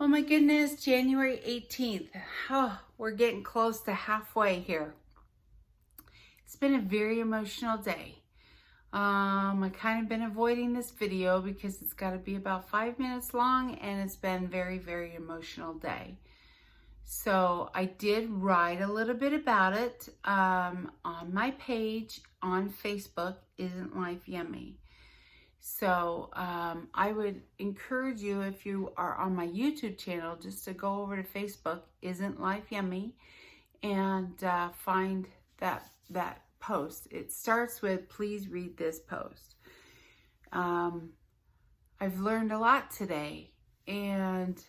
Oh my goodness, January 18th. Oh, we're getting close to halfway here. It's been a very emotional day. I kind of been avoiding this video because it's got to be about 5 minutes long and it's been very emotional day. So I did write a little bit about it on my page on Facebook, Isn't Life Yummy? So I would encourage you, if you are on my YouTube channel, just to go over to Facebook, Isn't Life Yummy, and find that post. It starts with, please read this post. I've learned a lot today, and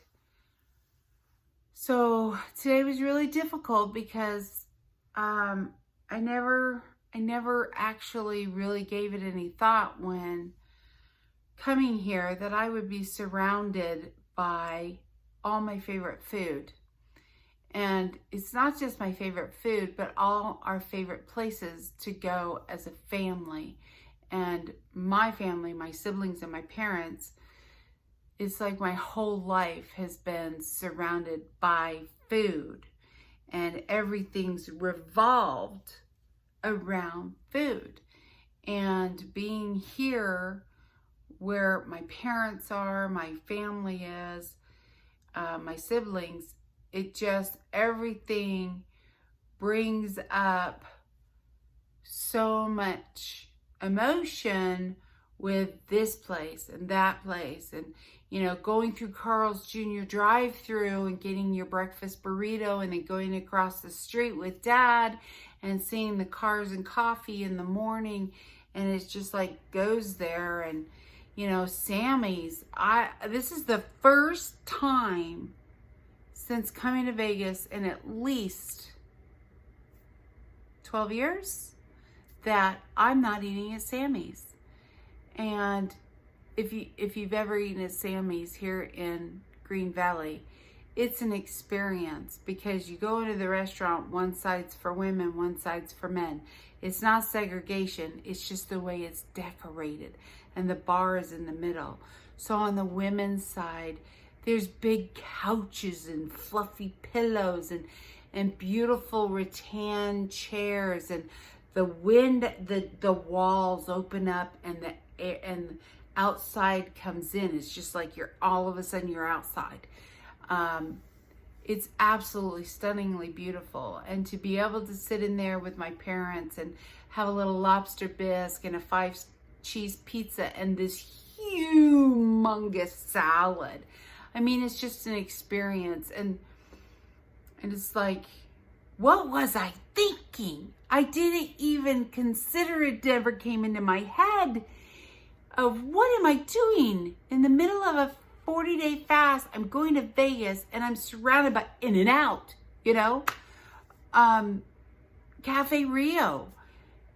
so today was really difficult because I never actually really gave it any thought when coming here that I would be surrounded by all my favorite food. And it's not just my favorite food, but all our favorite places to go as a family. And my family, my siblings and my parents, it's like my whole life has been surrounded by food. And everything's revolved around food. And being here where my parents are, my family is, my siblings, everything brings up so much emotion with this place and that place. And, going through Carl's Jr. drive-through and getting your breakfast burrito and then going across the street with Dad and seeing the cars and coffee in the morning. And it's just like goes there. And Sammy's, this is the first time since coming to Vegas in at least 12 years that I'm not eating at Sammy's. And if you've ever eaten at Sammy's here in Green Valley, it's an experience because you go into the restaurant, one side's for women, one side's for men. It's not segregation, it's just the way it's decorated. And the bar is in the middle. So on the women's side, there's big couches and fluffy pillows and beautiful rattan chairs, and the walls open up and the air and outside comes in. It's just like all of a sudden you're outside. It's absolutely stunningly beautiful. And to be able to sit in there with my parents and have a little lobster bisque and a 5-cheese pizza and this humongous salad. I mean, it's just an experience. And it's like, what was I thinking? I didn't even consider it. Never came into my head of what am I doing in the middle of a 40-day fast. I'm going to Vegas and I'm surrounded by In-N-Out, Cafe Rio.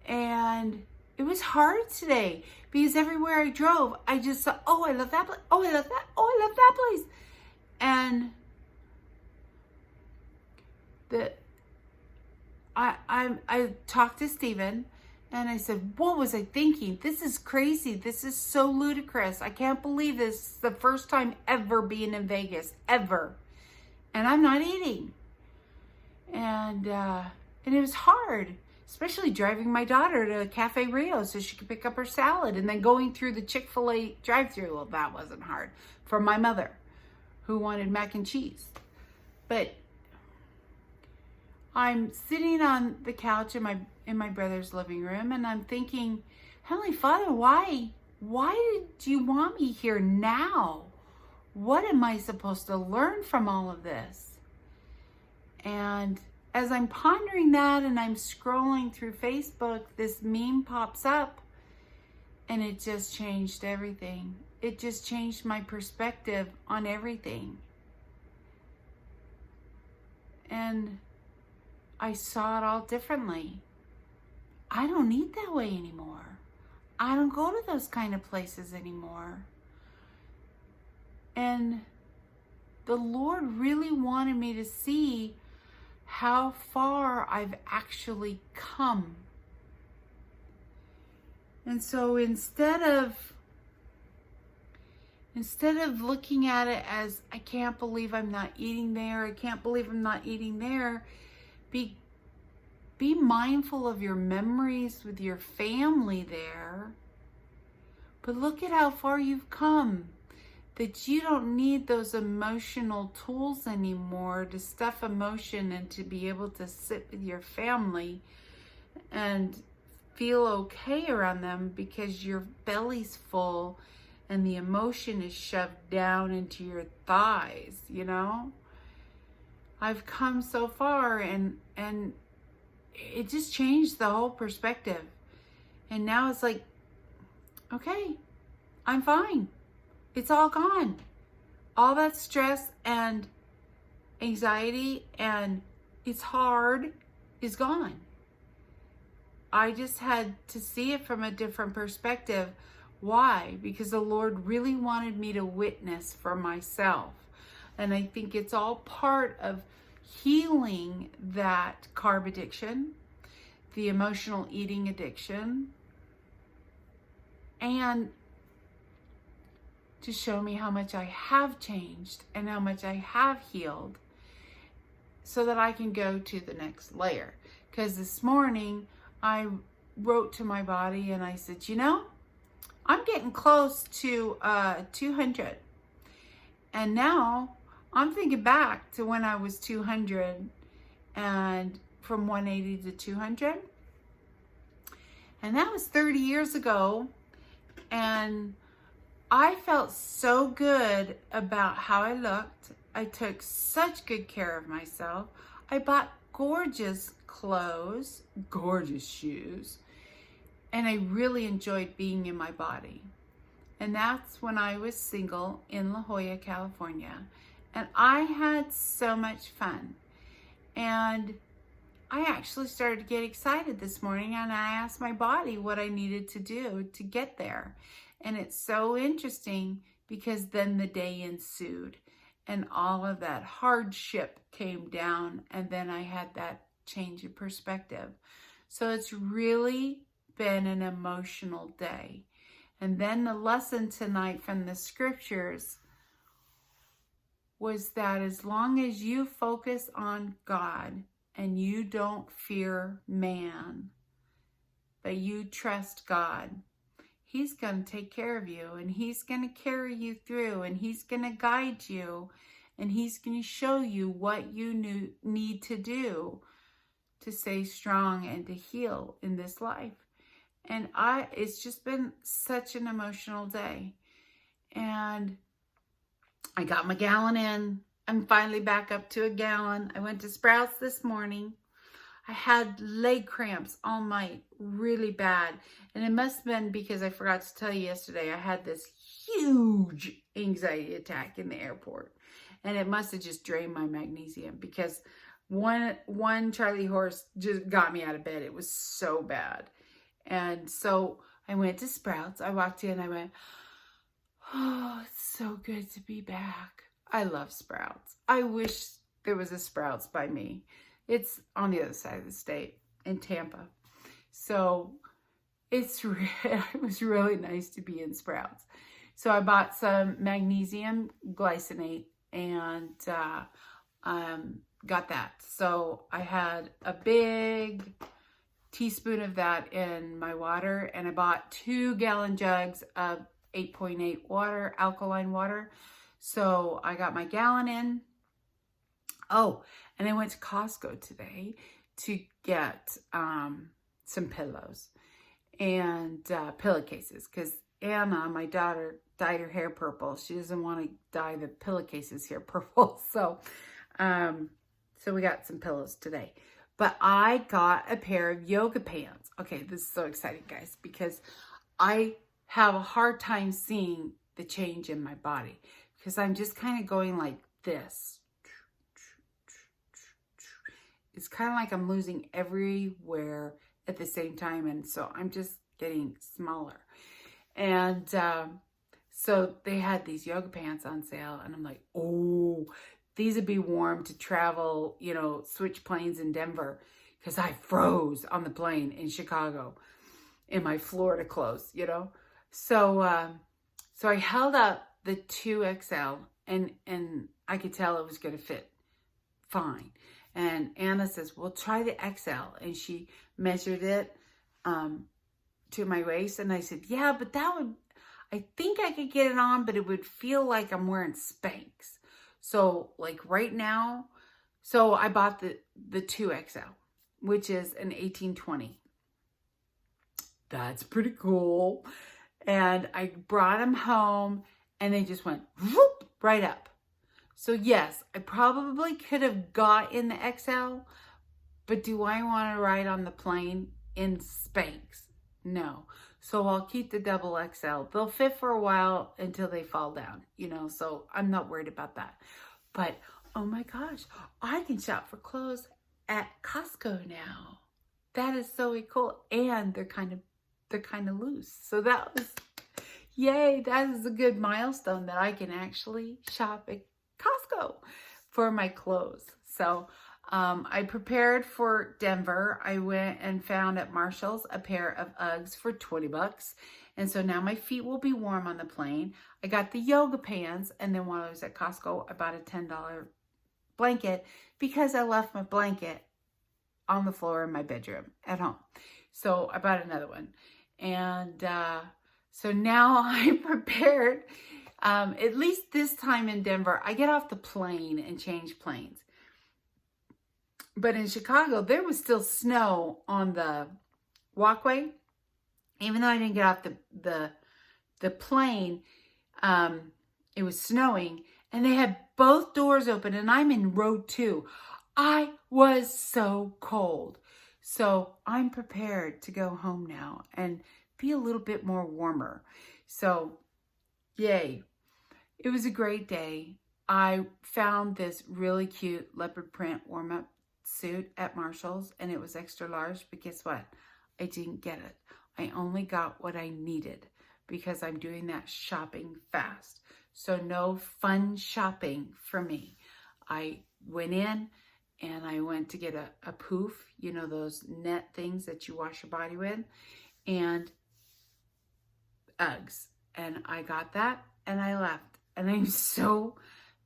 And it was hard today because everywhere I drove, I just saw, oh, I love that place. Oh, I love that. Oh, I love that place. And I talked to Steven and I said, what was I thinking? This is crazy. This is so ludicrous. I can't believe this. It's the first time ever being in Vegas, ever. And I'm not eating. And it was hard, especially driving my daughter to Cafe Rio so she could pick up her salad and then going through the Chick-fil-A drive-thru. Well, that wasn't hard for my mother who wanted mac and cheese. But I'm sitting on the couch in my brother's living room and I'm thinking, Heavenly Father, why did you want me here now? What am I supposed to learn from all of this? And as I'm pondering that and I'm scrolling through Facebook, this meme pops up and it just changed everything. It just changed my perspective on everything. And I saw it all differently. I don't eat that way anymore. I don't go to those kind of places anymore. And the Lord really wanted me to see how far I've actually come. And so instead of Instead of looking at it as, I can't believe I'm not eating there, I can't believe I'm not eating there, be mindful of your memories with your family there. But look at how far you've come, that you don't need those emotional tools anymore to stuff emotion and to be able to sit with your family and feel okay around them because your belly's full and the emotion is shoved down into your thighs, you know? I've come so far, and it just changed the whole perspective. And now it's like, okay, I'm fine. It's all gone. All that stress and anxiety and it's hard is gone. I just had to see it from a different perspective. Why? Because the Lord really wanted me to witness for myself. And I think it's all part of healing that carb addiction, the emotional eating addiction, and to show me how much I have changed and how much I have healed so that I can go to the next layer. Because this morning I wrote to my body and I said, you know, I'm getting close to 200. And now I'm thinking back to when I was 200 and from 180 to 200. And that was 30 years ago. And I felt so good about how I looked. I took such good care of myself. I bought gorgeous clothes, gorgeous shoes, and I really enjoyed being in my body. And that's when I was single in La Jolla, California. And I had so much fun. And I actually started to get excited this morning, and I asked my body what I needed to do to get there. And it's so interesting because then the day ensued and all of that hardship came down, and then I had that change of perspective. So it's really been an emotional day. And then the lesson tonight from the scriptures was that as long as you focus on God and you don't fear man, but you trust God, He's going to take care of you, and He's going to carry you through, and He's going to guide you, and He's going to show you what you need to do to stay strong and to heal in this life. And it's just been such an emotional day. And I got my gallon in. I'm finally back up to a gallon. I went to Sprouts this morning. I had leg cramps all night, really bad. And it must have been because I forgot to tell you yesterday, I had this huge anxiety attack in the airport. And it must have just drained my magnesium because one Charlie horse just got me out of bed. It was so bad. And so I went to Sprouts. I walked in, I went, oh, it's so good to be back. I love Sprouts. I wish there was a Sprouts by me. It's on the other side of the state in Tampa. So it was really nice to be in Sprouts. So I bought some magnesium glycinate and got that. So I had a big teaspoon of that in my water, and I bought 2-gallon jugs of 8.8 water, alkaline water. So I got my gallon in. Oh, and I went to Costco today to get some pillows and pillowcases because Anna, my daughter, dyed her hair purple. She doesn't want to dye the pillowcases here purple. So we got some pillows today. But I got a pair of yoga pants. Okay, this is so exciting, guys, because I have a hard time seeing the change in my body because I'm just kind of going like this. It's kind of like I'm losing everywhere at the same time. And so I'm just getting smaller. And so they had these yoga pants on sale. And I'm like, oh, these would be warm to travel, switch planes in Denver. Because I froze on the plane in Chicago in my Florida clothes, So I held up the 2XL, and I could tell it was going to fit fine. And Anna says, well, try the XL. And she measured it to my waist. And I said, yeah, but I think I could get it on, but it would feel like I'm wearing Spanx. So like right now, so I bought the 2XL, which is an 1820. That's pretty cool. And I brought them home and they just went whoop, right up. So yes, I probably could have got in the XL, but do I want to ride on the plane in Spanx? No. So I'll keep the double XL. They'll fit for a while until they fall down, so I'm not worried about that. But oh my gosh, I can shop for clothes at Costco now. That is so cool. And they're kind of loose. So that was, yay, that is a good milestone that I can actually shop at Costco for my clothes. So I prepared for Denver. I went and found at Marshall's a pair of Uggs for $20. And so now my feet will be warm on the plane. I got the yoga pants. And then while I was at Costco, I bought a $10 blanket because I left my blanket on the floor in my bedroom at home. So I bought another one. And so now I'm prepared. At least this time in Denver, I get off the plane and change planes. But in Chicago, there was still snow on the walkway. Even though I didn't get off the plane, it was snowing. And they had both doors open. And I'm in row 2. I was so cold. So I'm prepared to go home now and be a little bit more warmer. So yay. It was a great day. I found this really cute leopard print warm-up suit at Marshall's and it was extra large, but guess what? I didn't get it. I only got what I needed because I'm doing that shopping fast. So no fun shopping for me. I went in and I went to get a poof, those net things that you wash your body with, and Uggs. And I got that and I left. And I'm so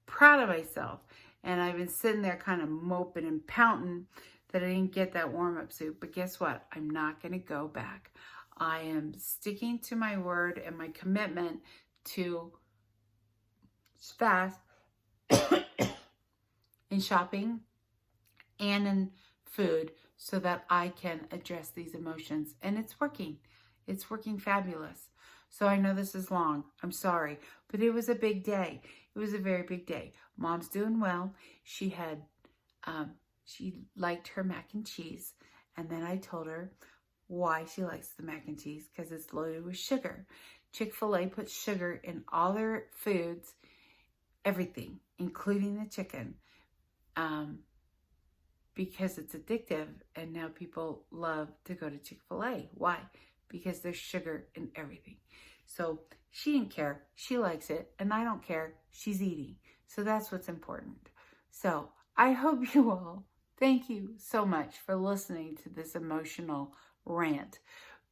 proud of myself. And I've been sitting there kind of moping and pouting that I didn't get that warm-up suit. But guess what? I'm not going to go back. I am sticking to my word and my commitment to fast in shopping and in food so that I can address these emotions. And it's working. It's working fabulous. So I know this is long. I'm sorry. But it was a big day. It was a very big day. Mom's doing well. She liked her mac and cheese. And then I told her why she likes the mac and cheese, because it's loaded with sugar. Chick-fil-A puts sugar in all their foods, everything, including the chicken, because it's addictive. And now people love to go to Chick-fil-A. Why? Because there's sugar in everything. So she didn't care. She likes it. And I don't care. She's eating. So that's what's important. So I hope you all, thank you so much for listening to this emotional rant.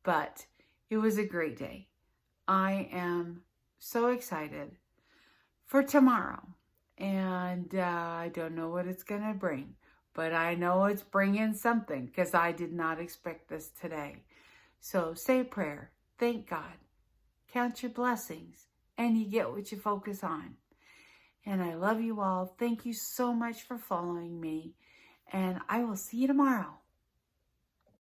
But it was a great day. I am so excited for tomorrow. And I don't know what it's going to bring. But I know it's bringing something because I did not expect this today. So say a prayer. Thank God. Count your blessings. And you get what you focus on. And I love you all. Thank you so much for following me. And I will see you tomorrow.